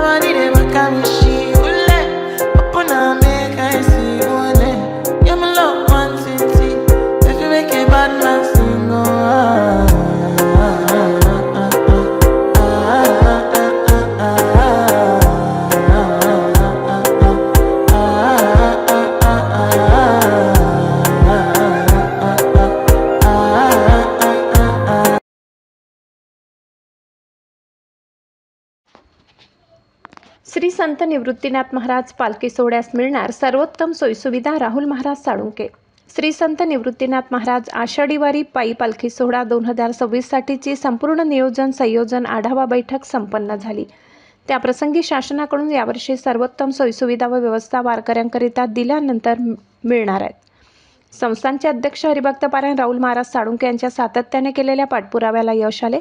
body they back at me, she ule. Open up, make I see ule. Yeah, my love one city. If you make a bad man sing, oh Shri संत निवृत्तीनाथ महाराज पालखी सोहळ्यास मिळणार सर्वोत्तम सोयीसुविधा राहुल महाराज साळुंके. श्री संत निवृत्तीनाथ महाराज आषाढी वारी पायी पालखी सोहळा 2026 साठीची संपूर्ण नियोजन संयोजन आढावा बैठक संपन्न झाली. त्याप्रसंगी शासनाकडून यावर्षी सर्वोत्तम सोयीसुविधा व व्यवस्था वारकऱ्यांकरिता दिल्यानंतर मिळणार आहेत. संस्थानचे अध्यक्ष हरिभक्त पारायण राहुल महाराज साळुंके यांच्या सातत्याने केलेल्या पाठपुराव्याला यश आले.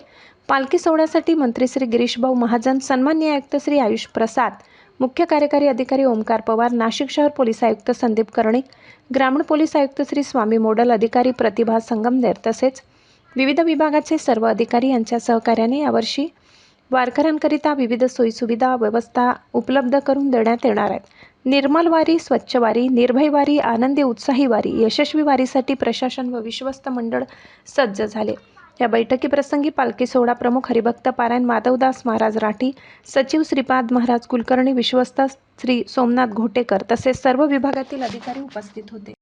पालखी सोहळ्यासाठी मंत्री श्री गिरीशभाऊ महाजन, सन्माननीय आयुक्त श्री आयुष प्रसाद, मुख्य कार्यकारी अधिकारी ओमकार पवार, नाशिक शहर पोलीस आयुक्त संदीप कर्णिक, ग्रामीण पोलीस आयुक्त श्री स्वामी मोडल, अधिकारी प्रतिभा संगमनेर तसेच विविध विभागाचे सर्व अधिकारी यांच्या सहकार्याने यावर्षी वारकऱ्यांकरिता विविध सोयीसुविधा व्यवस्था उपलब्ध करून देण्यात येणार आहेत. निर्मल वारी, स्वच्छ वारी, निर्भय वारी, आनंदी उत्साही वारी, यशस्वी वारीसाठी प्रशासन व विश्वस्त मंडळ सज्ज झाले. या बैठकीप्रसंगी पालखी सोहळा प्रमुख हरिभक्त पारायण माधवदास महाराज राठी, सचिव श्रीपाद महाराज कुलकर्णी, विश्वस्त श्री सोमनाथ घोटेकर तसेच सर्व विभागातील अधिकारी उपस्थित होते.